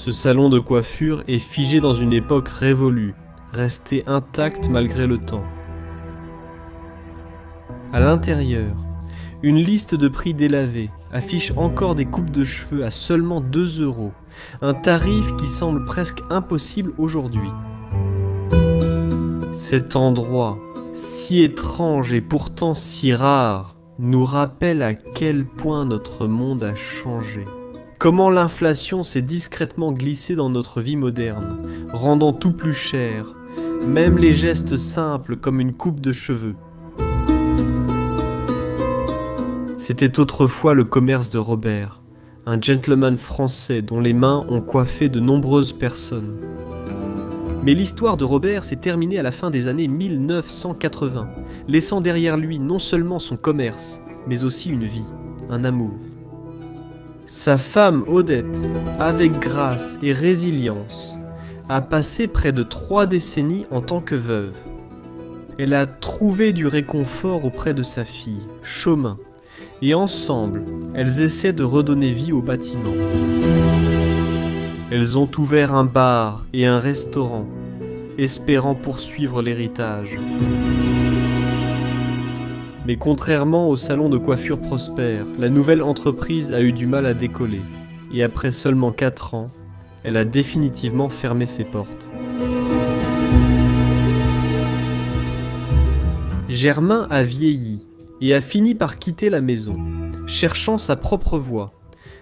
Ce salon de coiffure est figé dans une époque révolue, resté intact malgré le temps. À l'intérieur, une liste de prix délavés affiche encore des coupes de cheveux à seulement 2 €, un tarif qui semble presque impossible aujourd'hui. Cet endroit, si étrange et pourtant si rare, nous rappelle à quel point notre monde a changé. Comment l'inflation s'est discrètement glissée dans notre vie moderne, rendant tout plus cher, même les gestes simples comme une coupe de cheveux. C'était autrefois le commerce de Robert, un gentleman français dont les mains ont coiffé de nombreuses personnes. Mais l'histoire de Robert s'est terminée à la fin des années 1980, laissant derrière lui non seulement son commerce, mais aussi une vie, un amour. Sa femme Odette, avec grâce et résilience, a passé près de 3 décennies en tant que veuve. Elle a trouvé du réconfort auprès de sa fille, Chaumin, et ensemble, elles essaient de redonner vie au bâtiment. Elles ont ouvert un bar et un restaurant, espérant poursuivre l'héritage. Mais contrairement au salon de coiffure Prosper, la nouvelle entreprise a eu du mal à décoller, et après seulement 4 ans, elle a définitivement fermé ses portes. Germain a vieilli et a fini par quitter la maison, cherchant sa propre voie,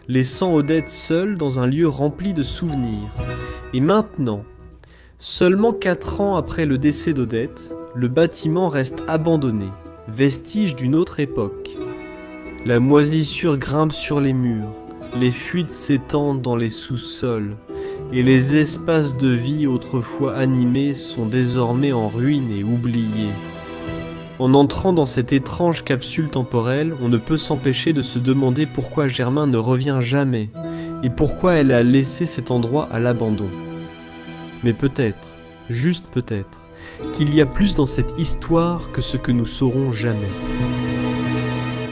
laissant Odette seule dans un lieu rempli de souvenirs. Et maintenant, seulement 4 ans après le décès d'Odette, le bâtiment reste abandonné, vestige d'une autre époque. La moisissure grimpe sur les murs, les fuites s'étendent dans les sous-sols, et les espaces de vie autrefois animés sont désormais en ruine et oubliés. En entrant dans cette étrange capsule temporelle, on ne peut s'empêcher de se demander pourquoi Germain ne revient jamais, et pourquoi elle a laissé cet endroit à l'abandon. Mais peut-être, juste peut-être, qu'il y a plus dans cette histoire que ce que nous saurons jamais.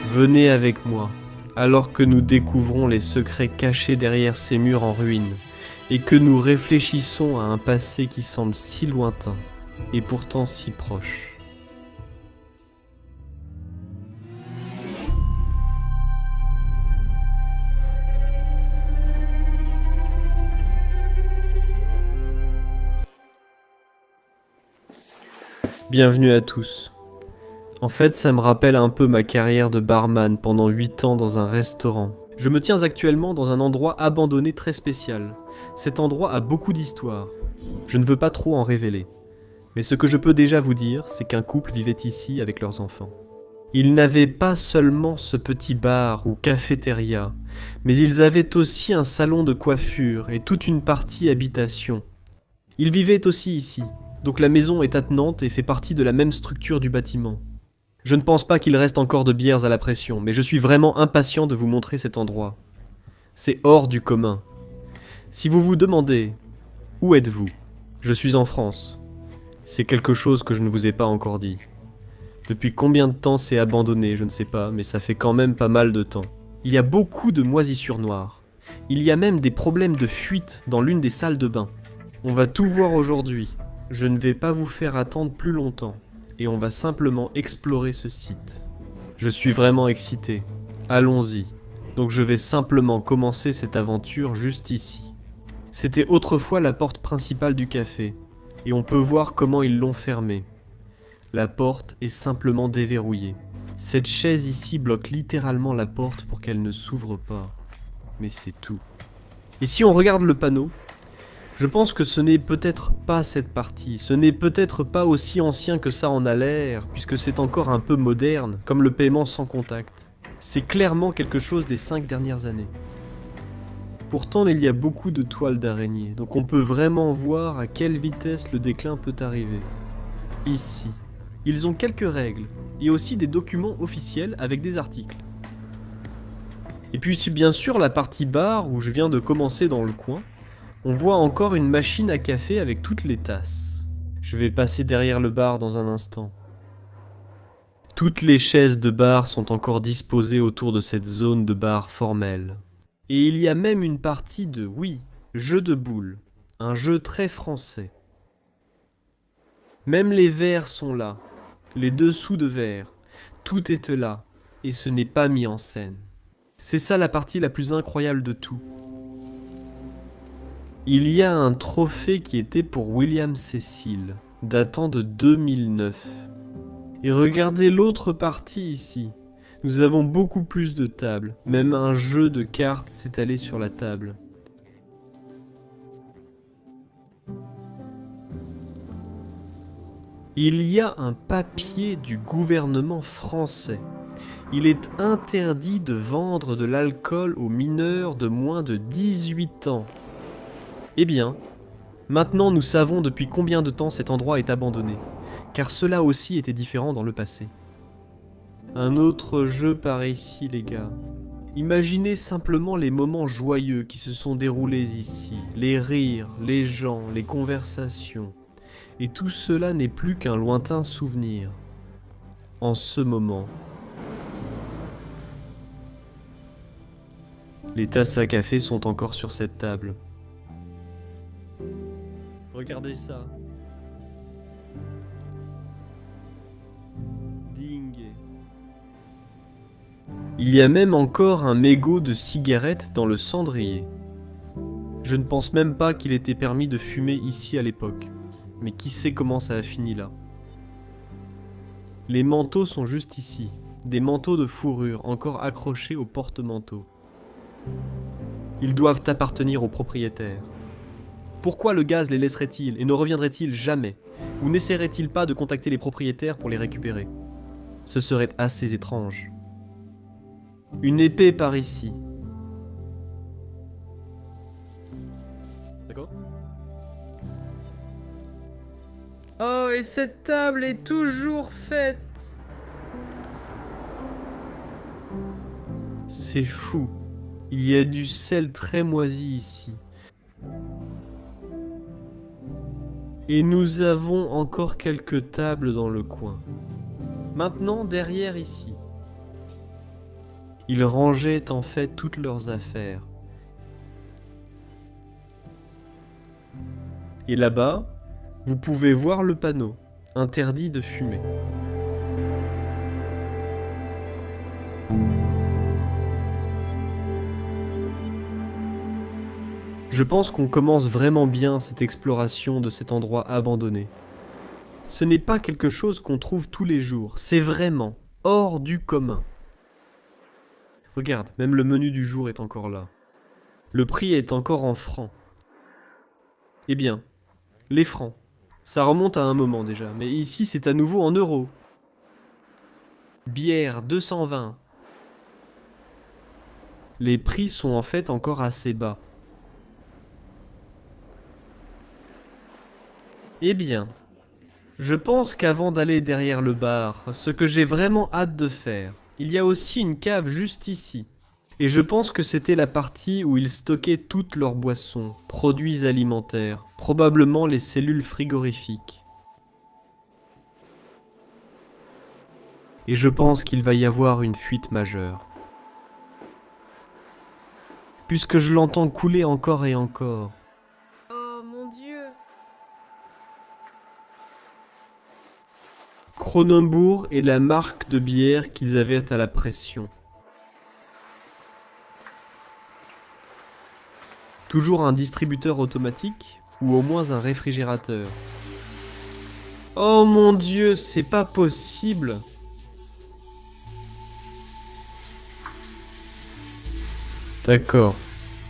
Venez avec moi, alors que nous découvrons les secrets cachés derrière ces murs en ruine, et que nous réfléchissons à un passé qui semble si lointain, et pourtant si proche. Bienvenue à tous. En fait, ça me rappelle un peu ma carrière de barman pendant 8 ans dans un restaurant. Je me tiens actuellement dans un endroit abandonné très spécial. Cet endroit a beaucoup d'histoires. Je ne veux pas trop en révéler. Mais ce que je peux déjà vous dire, c'est qu'un couple vivait ici avec leurs enfants. Ils n'avaient pas seulement ce petit bar ou cafétéria, mais ils avaient aussi un salon de coiffure et toute une partie habitation. Ils vivaient aussi ici. Donc la maison est attenante et fait partie de la même structure du bâtiment. Je ne pense pas qu'il reste encore de bières à la pression, mais je suis vraiment impatient de vous montrer cet endroit. C'est hors du commun. Si vous vous demandez « Où êtes-vous » ? Je suis en France. C'est quelque chose que je ne vous ai pas encore dit. Depuis combien de temps c'est abandonné, je ne sais pas, mais ça fait quand même pas mal de temps. Il y a beaucoup de moisissures noires. Il y a même des problèmes de fuite dans l'une des salles de bain. On va tout voir aujourd'hui. Je ne vais pas vous faire attendre plus longtemps, et on va simplement explorer ce site. Je suis vraiment excité. Allons-y. Donc je vais simplement commencer cette aventure juste ici. C'était autrefois la porte principale du café, et on peut voir comment ils l'ont fermée. La porte est simplement déverrouillée. Cette chaise ici bloque littéralement la porte pour qu'elle ne s'ouvre pas. Mais c'est tout. Et si on regarde le panneau, je pense que ce n'est peut-être pas cette partie, ce n'est peut-être pas aussi ancien que ça en a l'air, puisque c'est encore un peu moderne, comme le paiement sans contact. C'est clairement quelque chose des 5 dernières années. Pourtant, il y a beaucoup de toiles d'araignée, donc on peut vraiment voir à quelle vitesse le déclin peut arriver. Ici, ils ont quelques règles, et aussi des documents officiels avec des articles. Et puis bien sûr la partie bar, où je viens de commencer dans le coin, on voit encore une machine à café avec toutes les tasses. Je vais passer derrière le bar dans un instant. Toutes les chaises de bar sont encore disposées autour de cette zone de bar formelle. Et il y a même une partie de, oui, Jeu de boules. Un jeu très français. Même les verres sont là. Les dessous de verre. Tout est là. Et ce n'est pas mis en scène. C'est ça la partie la plus incroyable de tout. Il y a un trophée qui était pour William Cecil, datant de 2009. Et regardez l'autre partie ici. Nous avons beaucoup plus de tables. Même un jeu de cartes s'est allé sur la table. Il y a un papier du gouvernement français. Il est interdit de vendre de l'alcool aux mineurs de moins de 18 ans. Eh bien, maintenant nous savons depuis combien de temps cet endroit est abandonné, car cela aussi était différent dans le passé. Un autre jeu par ici, les gars. Imaginez simplement les moments joyeux qui se sont déroulés ici, les rires, les gens, les conversations. Et tout cela n'est plus qu'un lointain souvenir. En ce moment, les tasses à café sont encore sur cette table. Regardez ça. Dingue. Il y a même encore un mégot de cigarette dans le cendrier. Je ne pense même pas qu'il était permis de fumer ici à l'époque. Mais qui sait comment ça a fini là. Les manteaux sont juste ici. Des manteaux de fourrure encore accrochés au porte-manteau. Ils doivent appartenir aux propriétaires. Pourquoi le gaz les laisserait-il et ne reviendrait-il jamais? Ou n'essaierait-il pas de contacter les propriétaires pour les récupérer? Ce serait assez étrange. Une épée par ici. D'accord? Oh, et cette table est toujours faite. C'est fou. Il y a du sel très moisi ici. Et nous avons encore quelques tables dans le coin. Maintenant, derrière ici. Ils rangeaient en fait toutes leurs affaires. Et là-bas, vous pouvez voir le panneau, interdit de fumer. Je pense qu'on commence vraiment bien cette exploration de cet endroit abandonné. Ce n'est pas quelque chose qu'on trouve tous les jours, c'est vraiment hors du commun. Regarde, même le menu du jour est encore là. Le prix est encore en francs. Eh bien, les francs. Ça remonte à un moment déjà, mais ici c'est à nouveau en euros. Bière 220. Les prix sont en fait encore assez bas. Eh bien, je pense qu'avant d'aller derrière le bar, ce que j'ai vraiment hâte de faire, il y a aussi une cave juste ici. Et je pense que c'était la partie où ils stockaient toutes leurs boissons, produits alimentaires, probablement les cellules frigorifiques. Et je pense qu'il va y avoir une fuite majeure. Puisque je l'entends couler encore et encore. Oh mon Dieu! Kronenbourg est la marque de bière qu'ils avaient à la pression. Toujours un distributeur automatique ou au moins un réfrigérateur. Oh mon Dieu, c'est pas possible! D'accord.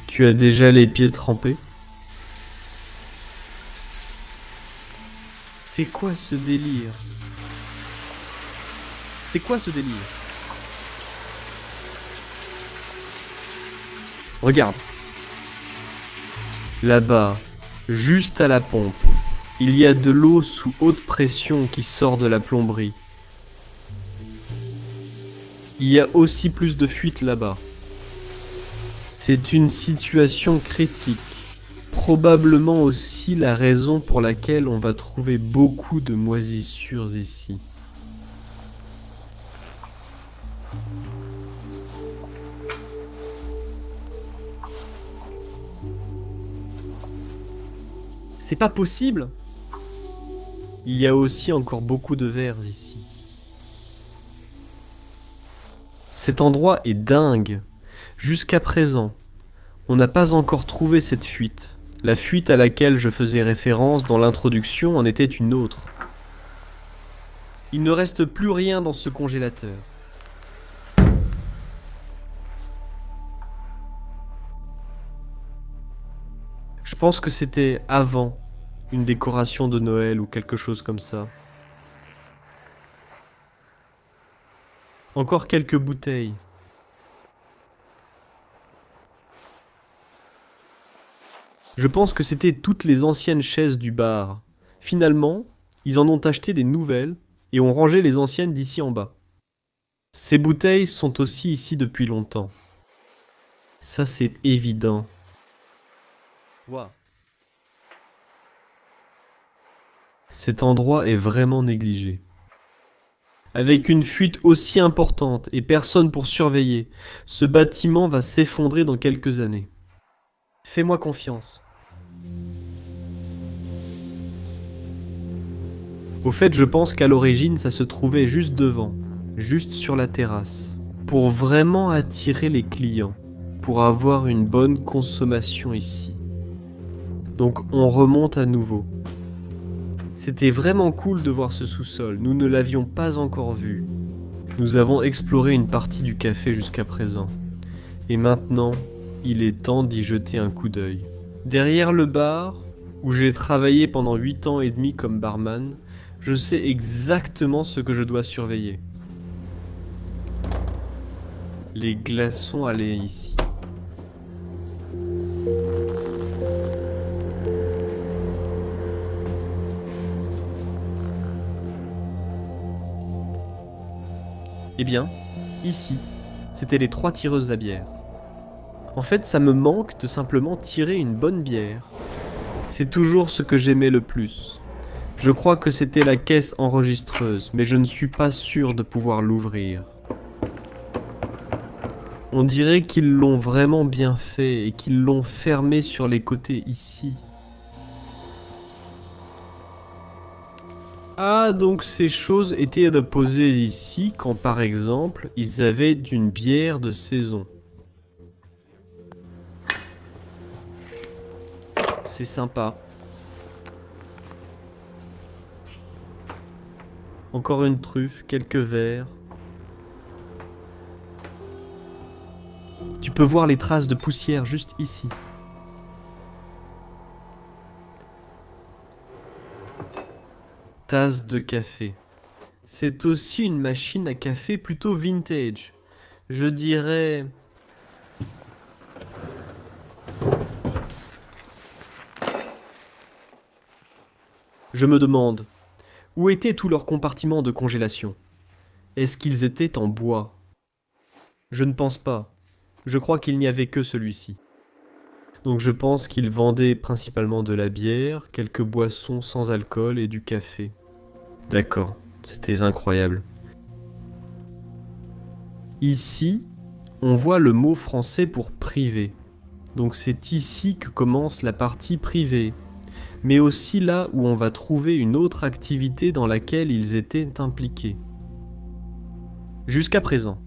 Tu as déjà les pieds trempés? C'est quoi ce délire? C'est quoi ce délire? Regarde. Là-bas, juste à la pompe, il y a de l'eau sous haute pression qui sort de la plomberie. Il y a aussi plus de fuites là-bas. C'est une situation critique. Probablement aussi la raison pour laquelle on va trouver beaucoup de moisissures ici. C'est pas possible! Il y a aussi encore beaucoup de verres ici. Cet endroit est dingue. Jusqu'à présent, on n'a pas encore trouvé cette fuite. La fuite à laquelle je faisais référence dans l'introduction en était une autre. Il ne reste plus rien dans ce congélateur. Je pense que c'était avant une décoration de Noël ou quelque chose comme ça. Encore quelques bouteilles. Je pense que c'était toutes les anciennes chaises du bar. Finalement, ils en ont acheté des nouvelles et ont rangé les anciennes d'ici en bas. Ces bouteilles sont aussi ici depuis longtemps. Ça, c'est évident. Wow. Cet endroit est vraiment négligé. Avec une fuite aussi importante et personne pour surveiller, ce bâtiment va s'effondrer dans quelques années. Fais-moi confiance. Au fait, je pense qu'à l'origine, ça se trouvait juste devant, juste sur la terrasse, pour vraiment attirer les clients, pour avoir une bonne consommation ici. Donc on remonte à nouveau. C'était vraiment cool de voir ce sous-sol, nous ne l'avions pas encore vu. Nous avons exploré une partie du café jusqu'à présent. Et maintenant, il est temps d'y jeter un coup d'œil. Derrière le bar, où j'ai travaillé pendant 8 ans et demi comme barman, je sais exactement ce que je dois surveiller. Les glaçons allaient ici. Eh bien, ici, c'était les 3 tireuses à bière. En fait, ça me manque de simplement tirer une bonne bière. C'est toujours ce que j'aimais le plus. Je crois que c'était la caisse enregistreuse, mais je ne suis pas sûr de pouvoir l'ouvrir. On dirait qu'ils l'ont vraiment bien fait et qu'ils l'ont fermé sur les côtés ici. Ah, donc ces choses étaient posées ici quand par exemple ils avaient une bière de saison. C'est sympa. Encore une truffe, quelques verres. Tu peux voir les traces de poussière juste ici. Tasse de café. C'est aussi une machine à café plutôt vintage. Je dirais... Je me demande, où étaient tous leurs compartiments de congélation? Est-ce qu'ils étaient en bois? Je ne pense pas. Je crois qu'il n'y avait que celui-ci. Donc je pense qu'ils vendaient principalement de la bière, quelques boissons sans alcool et du café. D'accord, c'était incroyable. Ici, on voit le mot français pour privé. Donc c'est ici que commence la partie privée. Mais aussi là où on va trouver une autre activité dans laquelle ils étaient impliqués. Jusqu'à présent,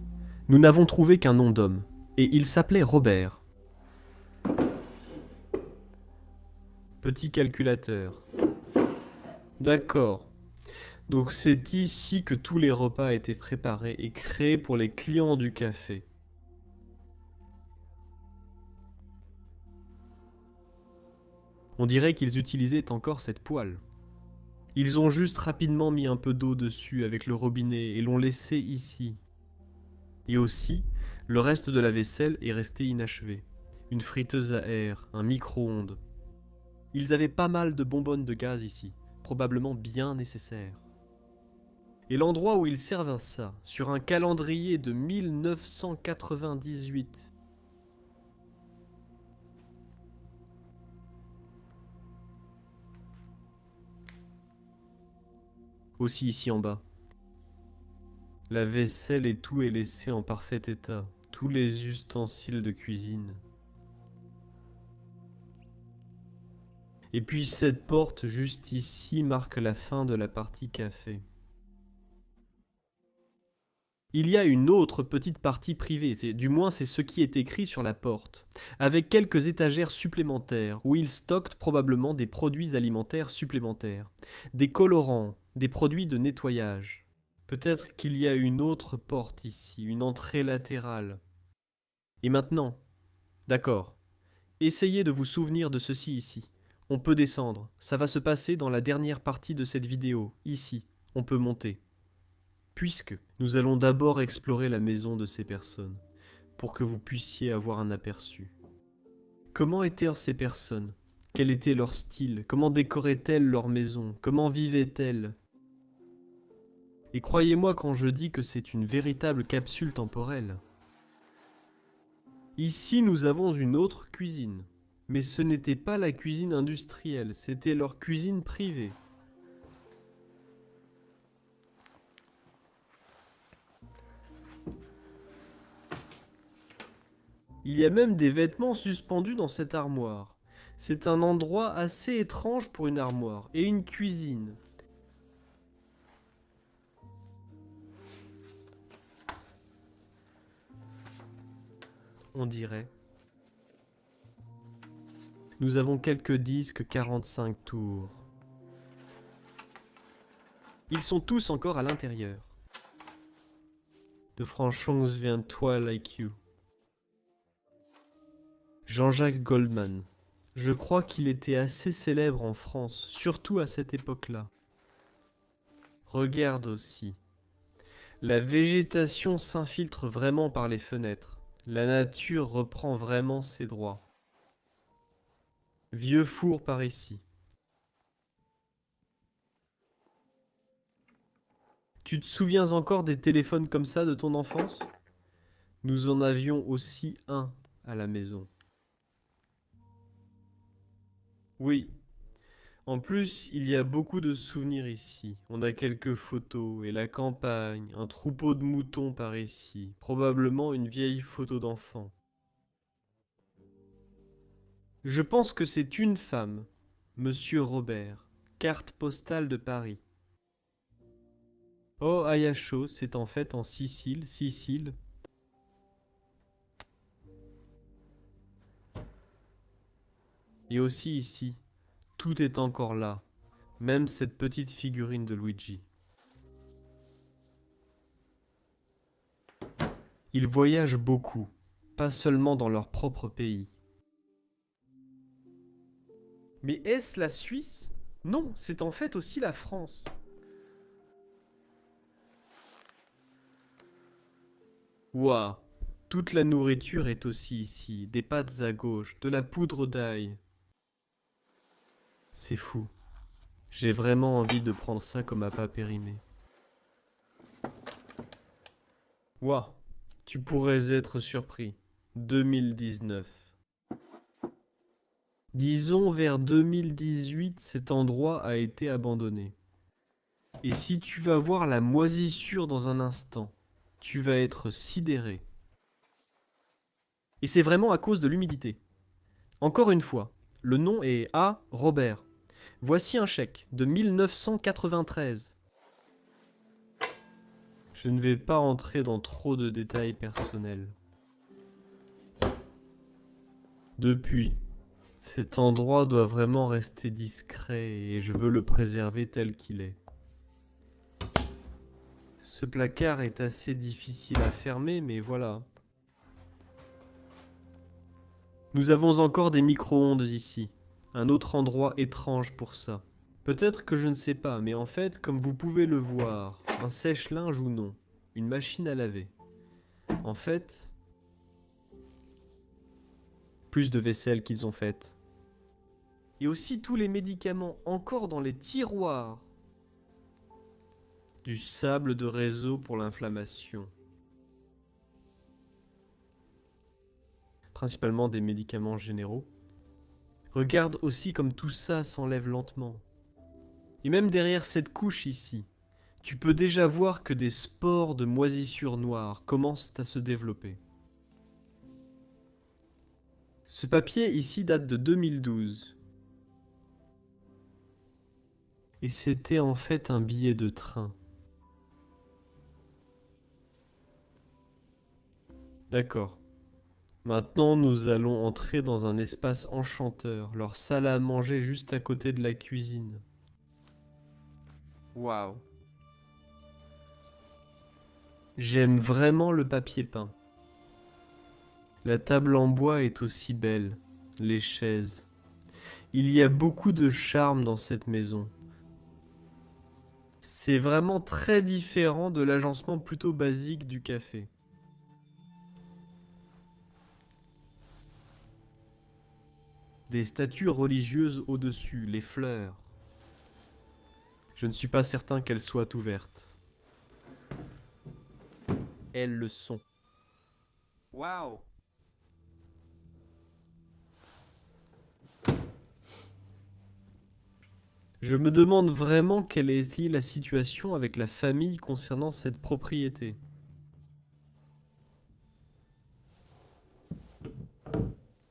nous n'avons trouvé qu'un nom d'homme, et il s'appelait Robert. Petit calculateur. D'accord. Donc c'est ici que tous les repas étaient préparés et créés pour les clients du café. On dirait qu'ils utilisaient encore cette poêle. Ils ont juste rapidement mis un peu d'eau dessus avec le robinet et l'ont laissé ici. Et aussi, le reste de la vaisselle est resté inachevé. Une friteuse à air, un micro-ondes. Ils avaient pas mal de bonbonnes de gaz ici, probablement bien nécessaires. Et l'endroit où ils servent ça, sur un calendrier de 1998. Aussi ici en bas. La vaisselle et tout est laissé en parfait état. Tous les ustensiles de cuisine. Et puis cette porte juste ici marque la fin de la partie café. Il y a une autre petite partie privée, du moins c'est ce qui est écrit sur la porte, avec quelques étagères supplémentaires où ils stockent probablement des produits alimentaires supplémentaires, des colorants, des produits de nettoyage. Peut-être qu'il y a une autre porte ici, une entrée latérale. Et maintenant, d'accord, essayez de vous souvenir de ceci ici. On peut descendre, ça va se passer dans la dernière partie de cette vidéo, ici, on peut monter. Puisque nous allons d'abord explorer la maison de ces personnes, pour que vous puissiez avoir un aperçu. Comment étaient ces personnes? Quel était leur style? Comment décoraient-elles leur maison? Comment vivaient-elles? Et croyez-moi quand je dis que c'est une véritable capsule temporelle. Ici, nous avons une autre cuisine. Mais ce n'était pas la cuisine industrielle, c'était leur cuisine privée. Il y a même des vêtements suspendus dans cette armoire. C'est un endroit assez étrange pour une armoire et une cuisine. On dirait. Nous avons quelques disques 45 tours. Ils sont tous encore à l'intérieur. De Franchons vient toi like you. Jean-Jacques Goldman. Je crois qu'il était assez célèbre en France, surtout à cette époque-là. Regarde aussi. La végétation s'infiltre vraiment par les fenêtres. La nature reprend vraiment ses droits. Vieux four par ici. Tu te souviens encore des téléphones comme ça de ton enfance? Nous en avions aussi un à la maison. Oui. En plus, il y a beaucoup de souvenirs ici. On a quelques photos et la campagne, un troupeau de moutons par ici, probablement une vieille photo d'enfant. Je pense que c'est une femme, Monsieur Robert, carte postale de Paris. Oh, Ayasho, c'est en fait en Sicile. Et aussi ici, tout est encore là, même cette petite figurine de Luigi. Ils voyagent beaucoup, pas seulement dans leur propre pays. Mais est-ce la Suisse? Non, c'est en fait aussi la France. Ouah, toute la nourriture est aussi ici, des pâtes à gauche, de la poudre d'ail. C'est fou. J'ai vraiment envie de prendre ça comme appât périmé. Ouah, tu pourrais être surpris. 2019. Disons vers 2018, cet endroit a été abandonné. Et si tu vas voir la moisissure dans un instant, tu vas être sidéré. Et c'est vraiment à cause de l'humidité. Encore une fois, le nom est A. Robert. Voici un chèque de 1993. Je ne vais pas entrer dans trop de détails personnels. Depuis, cet endroit doit vraiment rester discret et je veux le préserver tel qu'il est. Ce placard est assez difficile à fermer, mais voilà. Nous avons encore des micro-ondes ici. Un autre endroit étrange pour ça. Peut-être que je ne sais pas, mais en fait, comme vous pouvez le voir, un sèche-linge ou non, une machine à laver. En fait, plus de vaisselle qu'ils ont faite. Et aussi tous les médicaments encore dans les tiroirs. Du sable de réseau pour l'inflammation. Principalement des médicaments généraux. Regarde aussi comme tout ça s'enlève lentement. Et même derrière cette couche ici, tu peux déjà voir que des spores de moisissure noire commencent à se développer. Ce papier ici date de 2012. Et c'était en fait un billet de train. D'accord. Maintenant, nous allons entrer dans un espace enchanteur, leur salle à manger juste à côté de la cuisine. Waouh. J'aime vraiment le papier peint. La table en bois est aussi belle, les chaises. Il y a beaucoup de charme dans cette maison. C'est vraiment très différent de l'agencement plutôt basique du café. Des statues religieuses au-dessus, les fleurs. Je ne suis pas certain qu'elles soient ouvertes. Elles le sont. Waouh! Je me demande vraiment quelle est la situation avec la famille concernant cette propriété.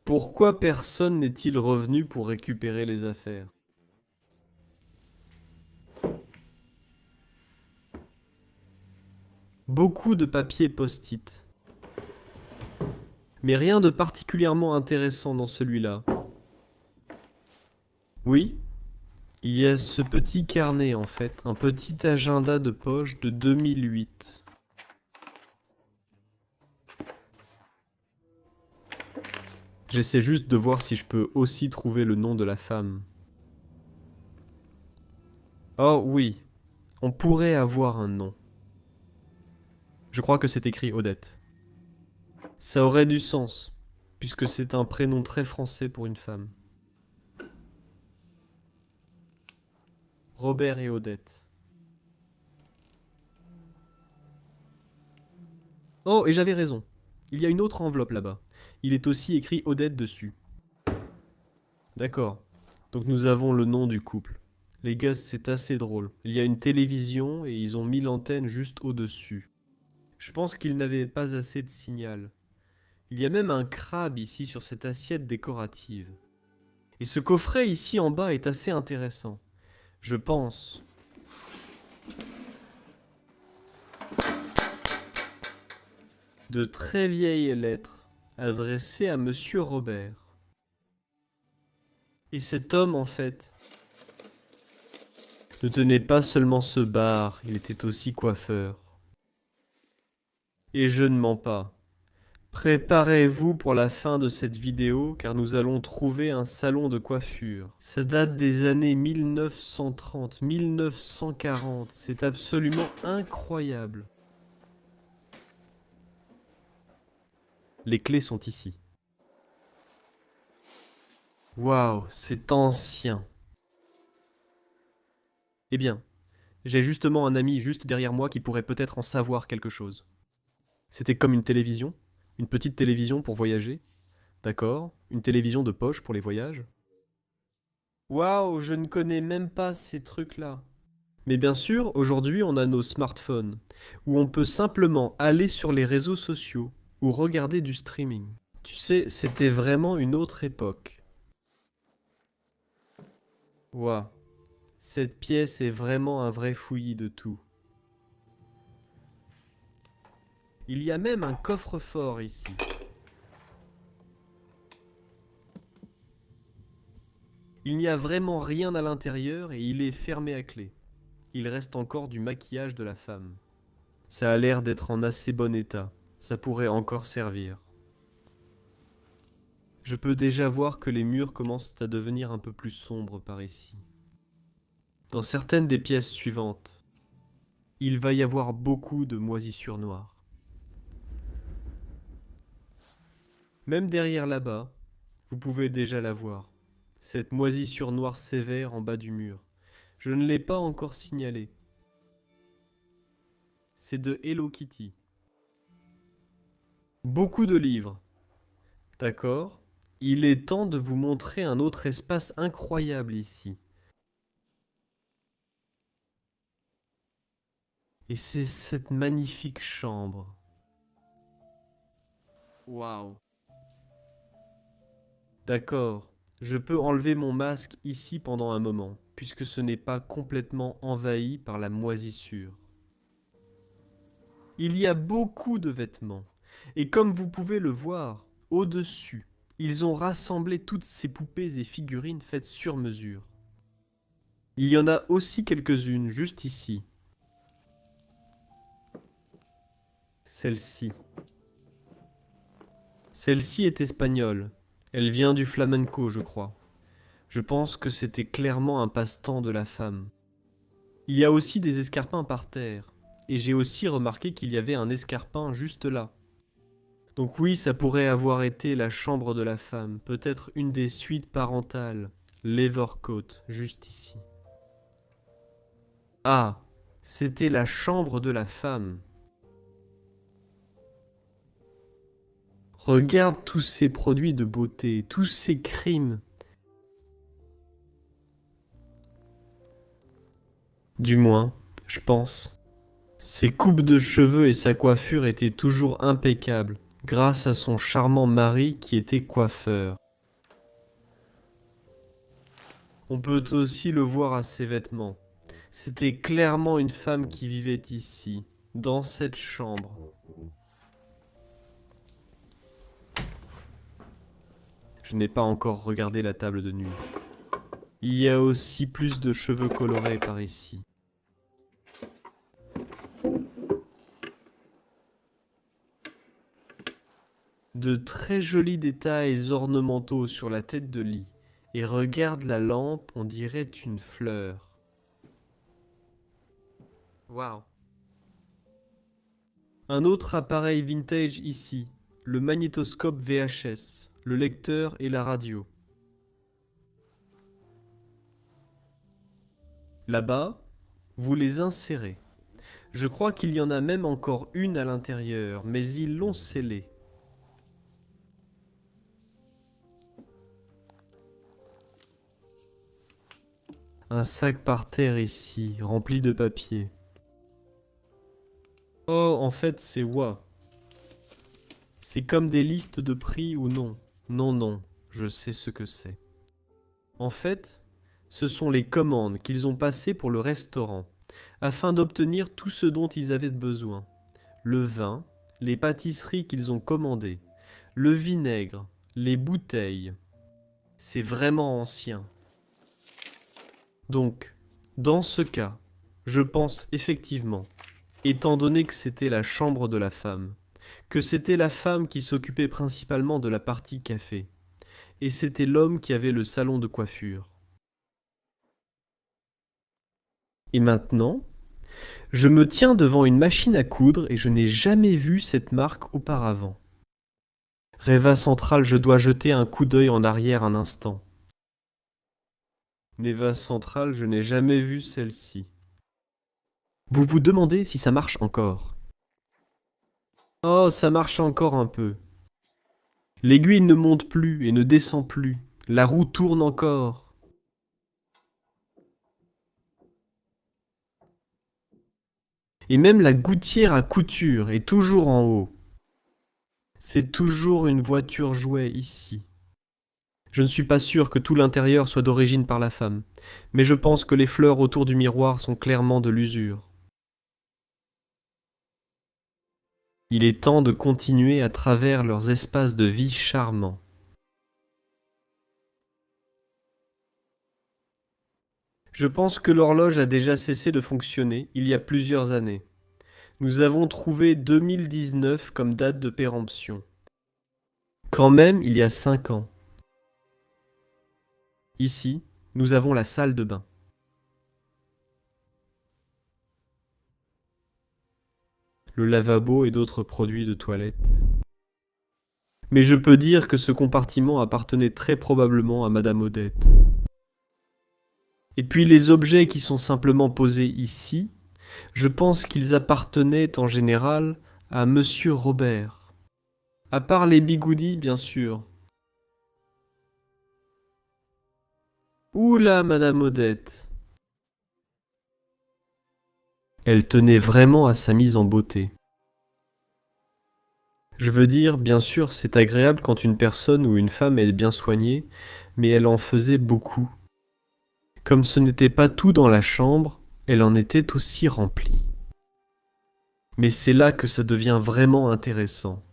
Pourquoi personne n'est-il revenu pour récupérer les affaires? Beaucoup de papiers post-it. Mais rien de particulièrement intéressant dans celui-là. Oui, il y a ce petit carnet en fait, un petit agenda de poche de 2008. J'essaie juste de voir si je peux aussi trouver le nom de la femme. Oh oui, on pourrait avoir un nom. Je crois que c'est écrit Odette. Ça aurait du sens, puisque c'est un prénom très français pour une femme. Robert et Odette. Oh, et j'avais raison. Il y a une autre enveloppe là-bas. Il est aussi écrit Odette dessus. D'accord. Donc nous avons le nom du couple. Les gars, c'est assez drôle. Il y a une télévision et ils ont mis l'antenne juste au-dessus. Je pense qu'ils n'avaient pas assez de signal. Il y a même un crabe ici sur cette assiette décorative. Et ce coffret ici en bas est assez intéressant. Je pense. De très vieilles lettres adressées à Monsieur Robert. Et cet homme, en fait, ne tenait pas seulement ce bar, il était aussi coiffeur. Et je ne mens pas. Préparez-vous pour la fin de cette vidéo car nous allons trouver un salon de coiffure. Ça date des années 1930, 1940. C'est absolument incroyable. Les clés sont ici. Waouh, c'est ancien. Eh bien, j'ai justement un ami juste derrière moi qui pourrait peut-être en savoir quelque chose. C'était comme une petite télévision pour voyager. D'accord, une télévision de poche pour les voyages. Waouh, je ne connais même pas ces trucs-là. Mais bien sûr, aujourd'hui, on a nos smartphones, où on peut simplement aller sur les réseaux sociaux ou regarder du streaming. Tu sais, c'était vraiment une autre époque. Waouh, cette pièce est vraiment un vrai fouillis de tout. Il y a même un coffre-fort ici. Il n'y a vraiment rien à l'intérieur et il est fermé à clé. Il reste encore du maquillage de la femme. Ça a l'air d'être en assez bon état. Ça pourrait encore servir. Je peux déjà voir que les murs commencent à devenir un peu plus sombres par ici. Dans certaines des pièces suivantes, il va y avoir beaucoup de moisissures noires. Même derrière là-bas, vous pouvez déjà la voir. Cette moisissure noire sévère en bas du mur. Je ne l'ai pas encore signalée. C'est de Hello Kitty. Beaucoup de livres. D'accord. Il est temps de vous montrer un autre espace incroyable ici. Et c'est cette magnifique chambre. Waouh. D'accord. Je peux enlever mon masque ici pendant un moment. puisque ce n'est pas complètement envahi par la moisissure. Il y a beaucoup de vêtements, et comme vous pouvez le voir, au-dessus, ils ont rassemblé toutes ces poupées et figurines faites sur mesure. Il y en a aussi quelques-unes juste ici. Celle-ci. Celle-ci est espagnole. Elle vient du flamenco, je crois. Je pense que c'était clairement un passe-temps de la femme. Il y a aussi des escarpins par terre. Et j'ai aussi remarqué qu'il y avait un escarpin juste là. Donc oui, ça pourrait avoir été la chambre de la femme, peut-être une des suites parentales, l'Evercote, juste ici. Ah, c'était la chambre de la femme. Regarde tous ces produits de beauté, tous ces crimes. Du moins, je pense. Ses coupes de cheveux et sa coiffure étaient toujours impeccables, grâce à son charmant mari qui était coiffeur. On peut aussi le voir à ses vêtements. C'était clairement une femme qui vivait ici, dans cette chambre. Je n'ai pas encore regardé la table de nuit. Il y a aussi plus de cheveux colorés par ici. De très jolis détails ornementaux sur la tête de lit. Et regarde la lampe, on dirait une fleur. Waouh. Un autre appareil vintage ici, le magnétoscope VHS, le lecteur et la radio. Là-bas, vous les insérez. Je crois qu'il y en a même encore une à l'intérieur, mais ils l'ont scellée. Un sac par terre ici, rempli de papier. Oh, en fait, c'est wa. C'est comme des listes de prix ou non. Non, non, je sais ce que c'est. En fait, ce sont les commandes qu'ils ont passées pour le restaurant, afin d'obtenir tout ce dont ils avaient besoin. Le vin, les pâtisseries qu'ils ont commandées, le vinaigre, les bouteilles. C'est vraiment ancien. Donc, dans ce cas, je pense effectivement, étant donné que c'était la chambre de la femme, que c'était la femme qui s'occupait principalement de la partie café, et c'était l'homme qui avait le salon de coiffure. Et maintenant, je me tiens devant une machine à coudre et je n'ai jamais vu cette marque auparavant. Reva Central, je dois jeter un coup d'œil en arrière un instant. Neva Central, je n'ai jamais vu celle-ci. Vous vous demandez si ça marche encore. Oh, ça marche encore un peu. L'aiguille ne monte plus et ne descend plus. La roue tourne encore. Et même la gouttière à couture est toujours en haut. C'est toujours une voiture jouet ici. Je ne suis pas sûr que tout l'intérieur soit d'origine par la femme, mais je pense que les fleurs autour du miroir sont clairement de l'usure. Il est temps de continuer à travers leurs espaces de vie charmants. Je pense que l'horloge a déjà cessé de fonctionner il y a plusieurs années. Nous avons trouvé 2019 comme date de péremption. Quand même, il y a 5 ans. Ici, nous avons la salle de bain. Le lavabo et d'autres produits de toilette. Mais je peux dire que ce compartiment appartenait très probablement à Madame Odette. Et puis les objets qui sont simplement posés ici, je pense qu'ils appartenaient en général à Monsieur Robert. À part les bigoudis, bien sûr. Oula, Madame Odette. Elle tenait vraiment à sa mise en beauté. Je veux dire, bien sûr, c'est agréable quand une personne ou une femme est bien soignée, mais elle en faisait beaucoup. Comme ce n'était pas tout dans la chambre, elle en était aussi remplie. Mais c'est là que ça devient vraiment intéressant,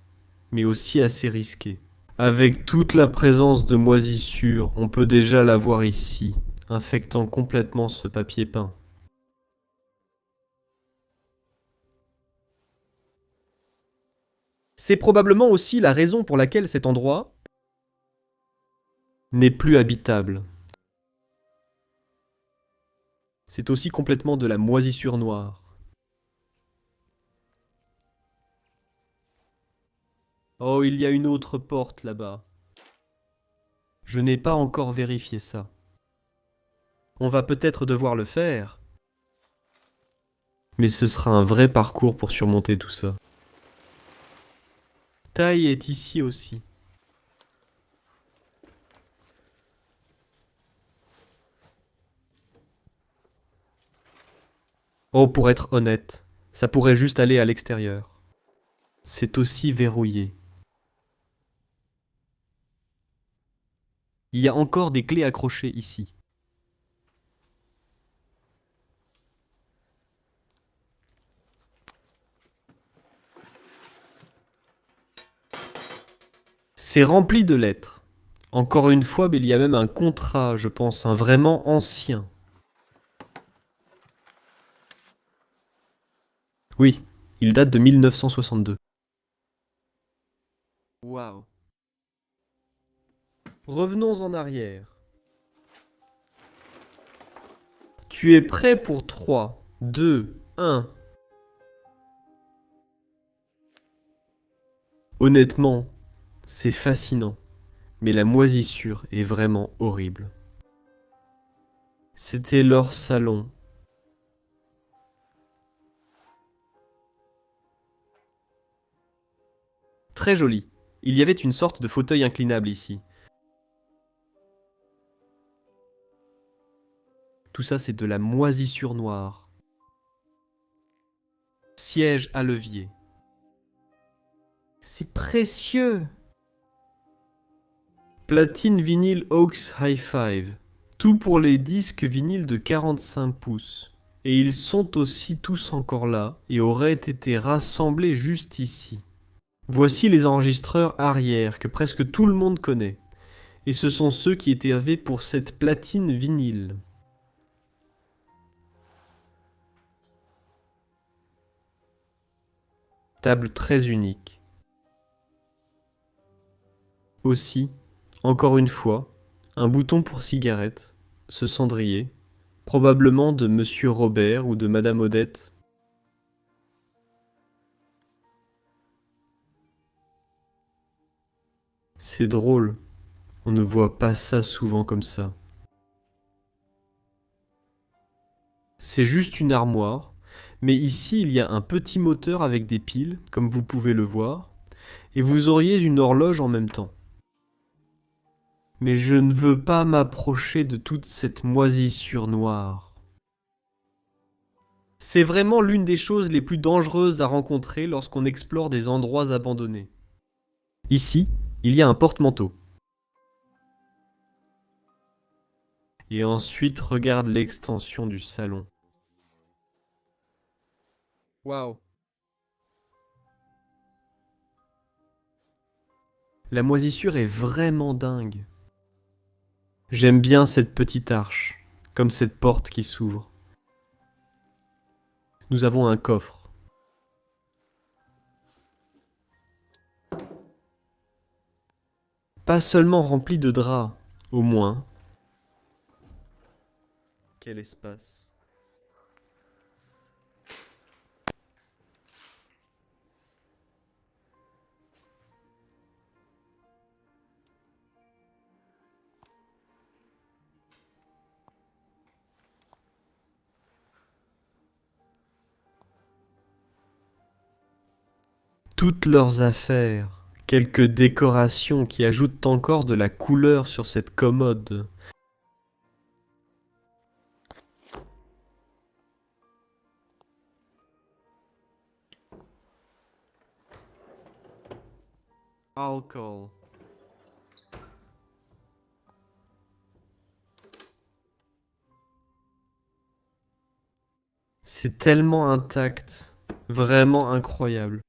mais aussi assez risqué. Avec toute la présence de moisissures, on peut déjà la voir ici, infectant complètement ce papier peint. C'est probablement aussi la raison pour laquelle cet endroit n'est plus habitable. C'est aussi complètement de la moisissure noire. Oh, il y a une autre porte là-bas. Je n'ai pas encore vérifié ça. On va peut-être devoir le faire. Mais ce sera un vrai parcours pour surmonter tout ça. Tai est ici aussi. Oh, pour être honnête, ça pourrait juste aller à l'extérieur. C'est aussi verrouillé. Il y a encore des clés accrochées ici. C'est rempli de lettres. Encore une fois, mais il y a même un contrat, je pense, un vraiment ancien. Oui, il date de 1962. Waouh. Revenons en arrière. Tu es prêt pour 3, 2, 1. Honnêtement, c'est fascinant, mais la moisissure est vraiment horrible. C'était leur salon. Très joli. Il y avait une sorte de fauteuil inclinable ici. Tout ça, c'est de la moisissure noire. Siège à levier. C'est précieux. Platine vinyle Aux Hi-Fi. Tout pour les disques vinyles de 45 pouces. Et ils sont aussi tous encore là et auraient été rassemblés juste ici. Voici les enregistreurs arrière que presque tout le monde connaît. Et ce sont ceux qui étaient avés pour cette platine vinyle. Table très unique. Aussi, encore une fois, un bouton pour cigarette, ce cendrier, probablement de Monsieur Robert ou de Madame Odette. C'est drôle, on ne voit pas ça souvent comme ça. C'est juste une armoire, mais ici il y a un petit moteur avec des piles, comme vous pouvez le voir, et vous auriez une horloge en même temps. Mais je ne veux pas m'approcher de toute cette moisissure noire. C'est vraiment l'une des choses les plus dangereuses à rencontrer lorsqu'on explore des endroits abandonnés. Ici, il y a un porte-manteau. Et ensuite, regarde l'extension du salon. Waouh! La moisissure est vraiment dingue. J'aime bien cette petite arche, comme cette porte qui s'ouvre. Nous avons un coffre. Pas seulement rempli de draps, au moins. Quel espace. Toutes leurs affaires, quelques décorations qui ajoutent encore de la couleur sur cette commode. Alcool. C'est tellement intact, vraiment incroyable.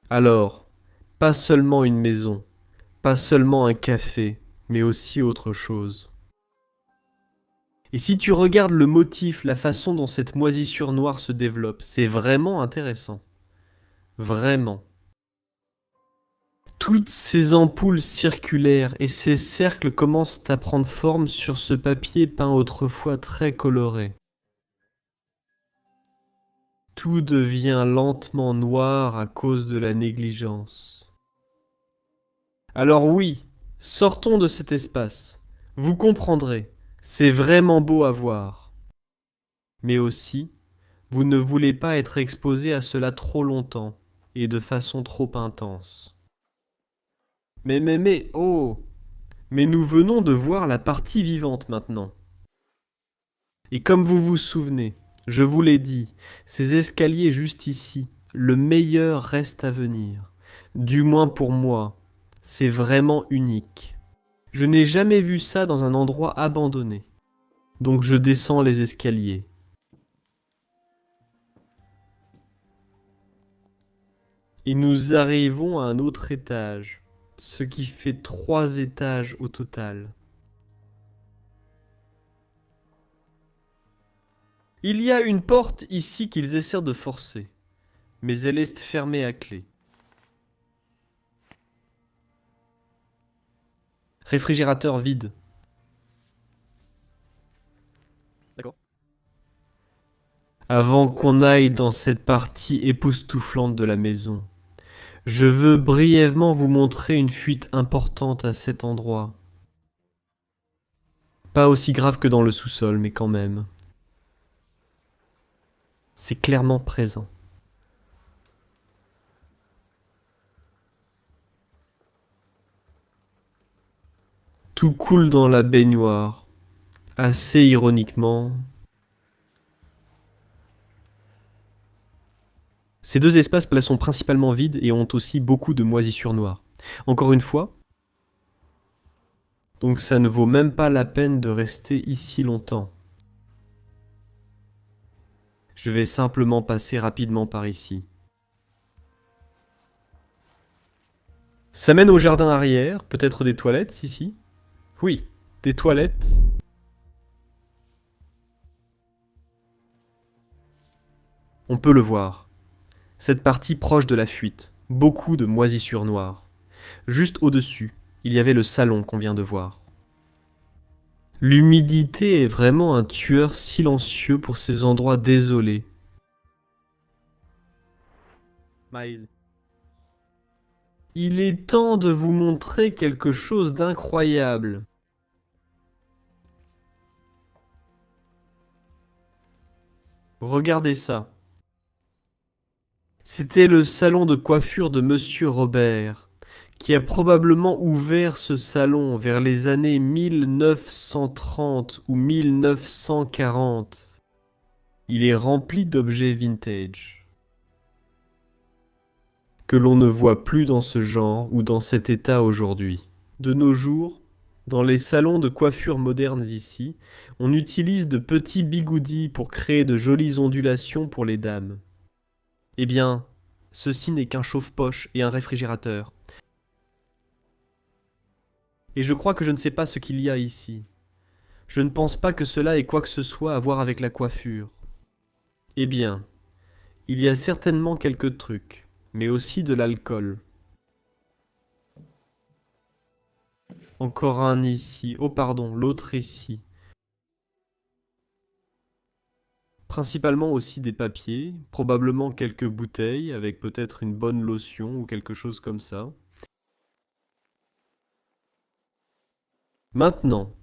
Alors, pas seulement une maison, pas seulement un café, mais aussi autre chose. Et si tu regardes le motif, la façon dont cette moisissure noire se développe, c'est vraiment intéressant. Vraiment. Toutes ces ampoules circulaires et ces cercles commencent à prendre forme sur ce papier peint autrefois très coloré. Tout devient lentement noir à cause de la négligence. Alors oui, sortons de cet espace. Vous comprendrez, c'est vraiment beau à voir. Mais aussi, vous ne voulez pas être exposé à cela trop longtemps et de façon trop intense. Oh! Mais nous venons de voir la partie vivante maintenant. Et comme vous vous souvenez, je vous l'ai dit, ces escaliers juste ici, le meilleur reste à venir. Du moins pour moi, c'est vraiment unique. Je n'ai jamais vu ça dans un endroit abandonné. Donc je descends les escaliers. Et nous arrivons à un autre étage, ce qui fait 3 étages au total. Il y a une porte ici qu'ils essaient de forcer, mais elle est fermée à clé. Réfrigérateur vide. D'accord. Avant qu'on aille dans cette partie époustouflante de la maison, je veux brièvement vous montrer une fuite importante à cet endroit. Pas aussi grave que dans le sous-sol, mais quand même. C'est clairement présent. Tout coule dans la baignoire. Assez ironiquement. Ces 2 espaces sont principalement vides et ont aussi beaucoup de moisissures noires. Encore une fois, donc ça ne vaut même pas la peine de rester ici longtemps. Je vais simplement passer rapidement par ici. Ça mène au jardin arrière, peut-être des toilettes ici? Oui, des toilettes. On peut le voir. Cette partie proche de la fuite, beaucoup de moisissures noires. Juste au-dessus, il y avait le salon qu'on vient de voir. L'humidité est vraiment un tueur silencieux pour ces endroits désolés. Maïl. Il est temps de vous montrer quelque chose d'incroyable. Regardez ça. C'était le salon de coiffure de Monsieur Robert, qui a probablement ouvert ce salon vers les années 1930 ou 1940. Il est rempli d'objets vintage, que l'on ne voit plus dans ce genre ou dans cet état aujourd'hui. De nos jours, dans les salons de coiffure modernes ici, on utilise de petits bigoudis pour créer de jolies ondulations pour les dames. Eh bien, ceci n'est qu'un chauffe-poche et un réfrigérateur. Et je crois que je ne sais pas ce qu'il y a ici. Je ne pense pas que cela ait quoi que ce soit à voir avec la coiffure. Eh bien, il y a certainement quelques trucs, mais aussi de l'alcool. Encore un ici. Oh pardon, l'autre ici. Principalement aussi des papiers, probablement quelques bouteilles avec peut-être une bonne lotion ou quelque chose comme ça. Maintenant,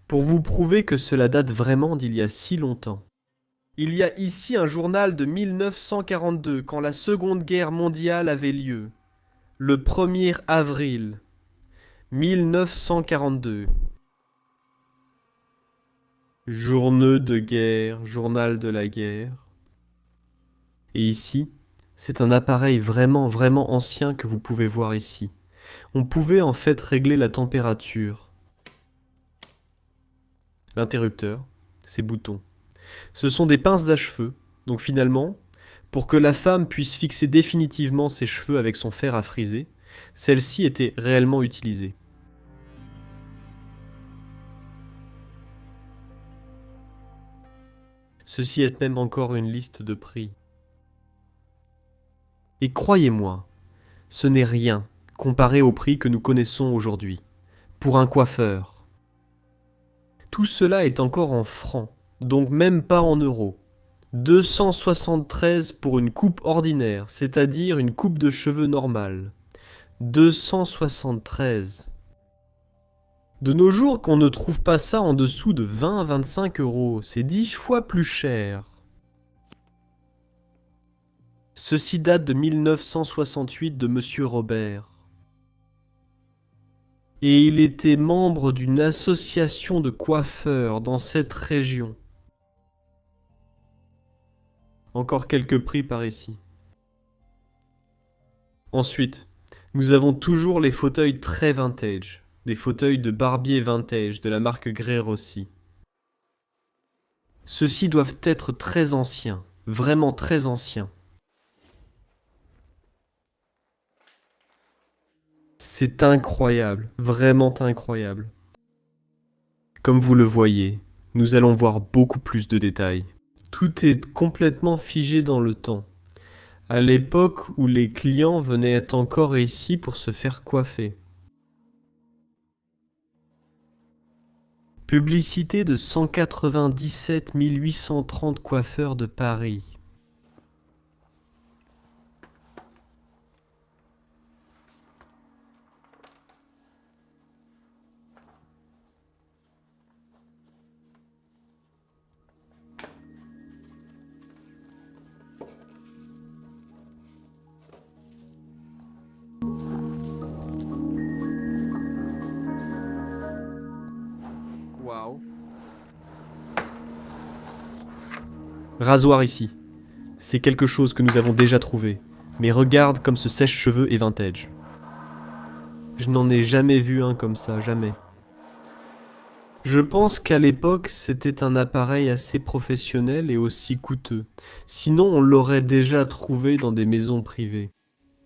pour vous prouver que cela date vraiment d'il y a si longtemps. Il y a ici un journal de 1942, quand la Seconde Guerre mondiale avait lieu. Le 1er avril 1942. Journaux de guerre, journal de la guerre. Et ici, c'est un appareil vraiment ancien que vous pouvez voir ici. On pouvait en fait régler la température. L'interrupteur, ces boutons. Ce sont des pinces d'à-cheveux, donc finalement, pour que la femme puisse fixer définitivement ses cheveux avec son fer à friser, celle-ci était réellement utilisée. Ceci est même encore une liste de prix. Et croyez-moi, ce n'est rien comparé au prix que nous connaissons aujourd'hui, pour un coiffeur. Tout cela est encore en francs, donc même pas en euros. 273 pour une coupe ordinaire, c'est-à-dire une coupe de cheveux normale. 273. De nos jours, qu'on ne trouve pas ça en dessous de 20 à 25 euros, c'est 10 fois plus cher. Ceci date de 1968 de Monsieur Robert. Et il était membre d'une association de coiffeurs dans cette région. Encore quelques prix par ici. Ensuite, nous avons toujours les fauteuils très vintage. Des fauteuils de barbier vintage de la marque Grey Rossi. Ceux-ci doivent être très anciens, vraiment très anciens. C'est incroyable, vraiment incroyable. Comme vous le voyez, nous allons voir beaucoup plus de détails. Tout est complètement figé dans le temps. À l'époque où les clients venaient encore ici pour se faire coiffer. Publicité de 197 830 coiffeurs de Paris. Waouh. Rasoir ici. C'est quelque chose que nous avons déjà trouvé. Mais regarde comme ce sèche-cheveux est vintage. Je n'en ai jamais vu un comme ça, jamais. Je pense qu'à l'époque, c'était un appareil assez professionnel et aussi coûteux. Sinon, on l'aurait déjà trouvé dans des maisons privées.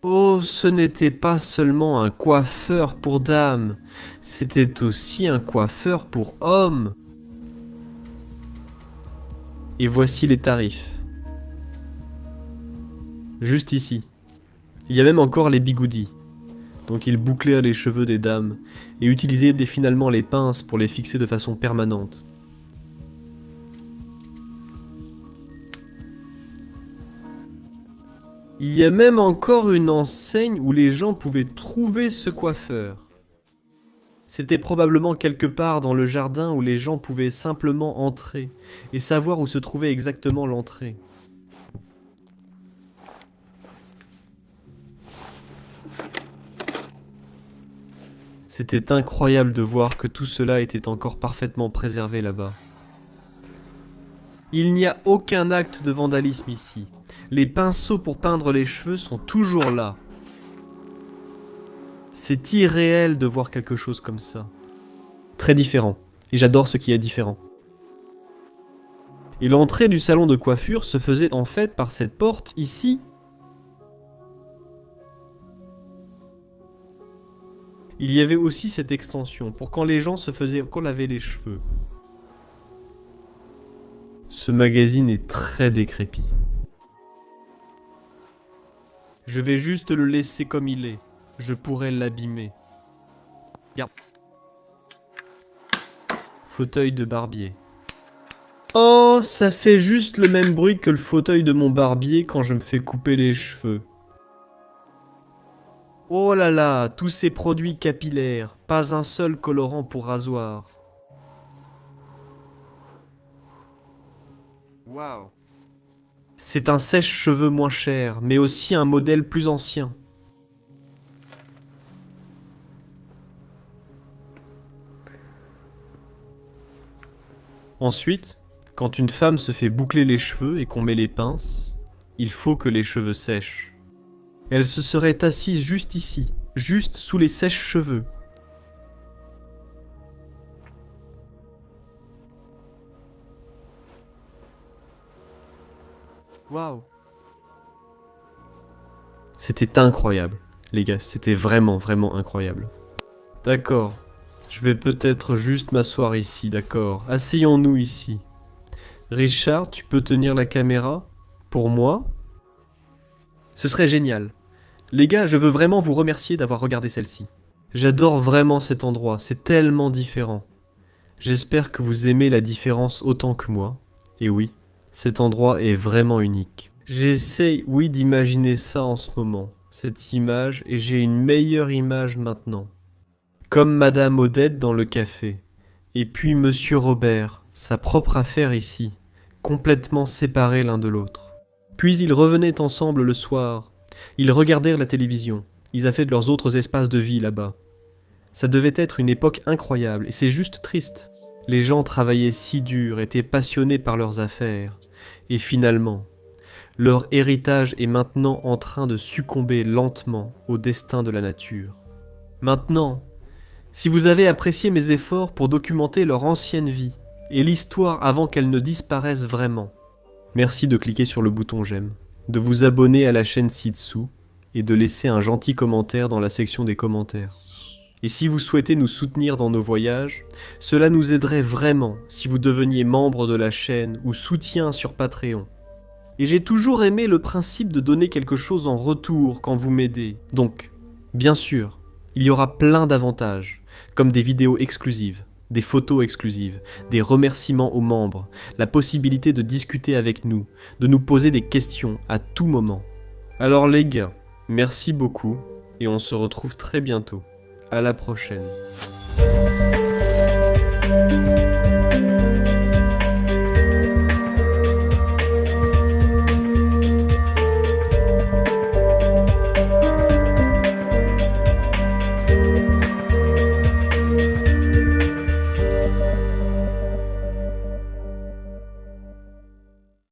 Oh, ce n'était pas seulement un coiffeur pour dames, c'était aussi un coiffeur pour hommes. Et voici les tarifs. Juste ici. Il y a même encore les bigoudis. Donc il bouclait les cheveux des dames et utilisait finalement les pinces pour les fixer de façon permanente. Il y a même encore une enseigne où les gens pouvaient trouver ce coiffeur. C'était probablement quelque part dans le jardin où les gens pouvaient simplement entrer et savoir où se trouvait exactement l'entrée. C'était incroyable de voir que tout cela était encore parfaitement préservé là-bas. Il n'y a aucun acte de vandalisme ici. Les pinceaux pour peindre les cheveux sont toujours là. C'est irréel de voir quelque chose comme ça. Très différent. Et j'adore ce qui est différent. Et l'entrée du salon de coiffure se faisait en fait par cette porte ici. Il y avait aussi cette extension pour quand les gens se faisaient laver les cheveux. Ce magazine est très décrépit. Je vais juste le laisser comme il est. Je pourrais l'abîmer. Regarde. Fauteuil de barbier. Oh, ça fait juste le même bruit que le fauteuil de mon barbier quand je me fais couper les cheveux. Oh là là, tous ces produits capillaires, pas un seul colorant pour rasoir. Waouh. C'est un sèche-cheveux moins cher, mais aussi un modèle plus ancien. Ensuite, quand une femme se fait boucler les cheveux et qu'on met les pinces, il faut que les cheveux sèchent. Elle se serait assise juste ici, juste sous les sèches-cheveux. Waouh. C'était incroyable, les gars, c'était vraiment, vraiment incroyable. D'accord, je vais peut-être juste m'asseoir ici, d'accord. Asseyons-nous ici. Richard, tu peux tenir la caméra? Pour moi? Ce serait génial. Les gars, je veux vraiment vous remercier d'avoir regardé celle-ci. J'adore vraiment cet endroit, c'est tellement différent. J'espère que vous aimez la différence autant que moi. Et oui, cet endroit est vraiment unique. J'essaye, oui, d'imaginer ça en ce moment, cette image, et j'ai une meilleure image maintenant. Comme Madame Odette dans le café. Et puis Monsieur Robert, sa propre affaire ici, complètement séparés l'un de l'autre. Puis ils revenaient ensemble le soir. Ils regardèrent la télévision. Ils avaient de leurs autres espaces de vie là-bas. Ça devait être une époque incroyable, et c'est juste triste. Les gens travaillaient si dur, étaient passionnés par leurs affaires. Et finalement, leur héritage est maintenant en train de succomber lentement au destin de la nature. Maintenant, si vous avez apprécié mes efforts pour documenter leur ancienne vie, et l'histoire avant qu'elle ne disparaisse vraiment, merci de cliquer sur le bouton j'aime, de vous abonner à la chaîne ci-dessous, et de laisser un gentil commentaire dans la section des commentaires. Et si vous souhaitez nous soutenir dans nos voyages, cela nous aiderait vraiment si vous deveniez membre de la chaîne ou soutien sur Patreon. Et j'ai toujours aimé le principe de donner quelque chose en retour quand vous m'aidez. Donc, bien sûr, il y aura plein d'avantages, comme des vidéos exclusives, des photos exclusives, des remerciements aux membres, la possibilité de discuter avec nous, de nous poser des questions à tout moment. Alors les gars, merci beaucoup, et on se retrouve très bientôt. À la prochaine.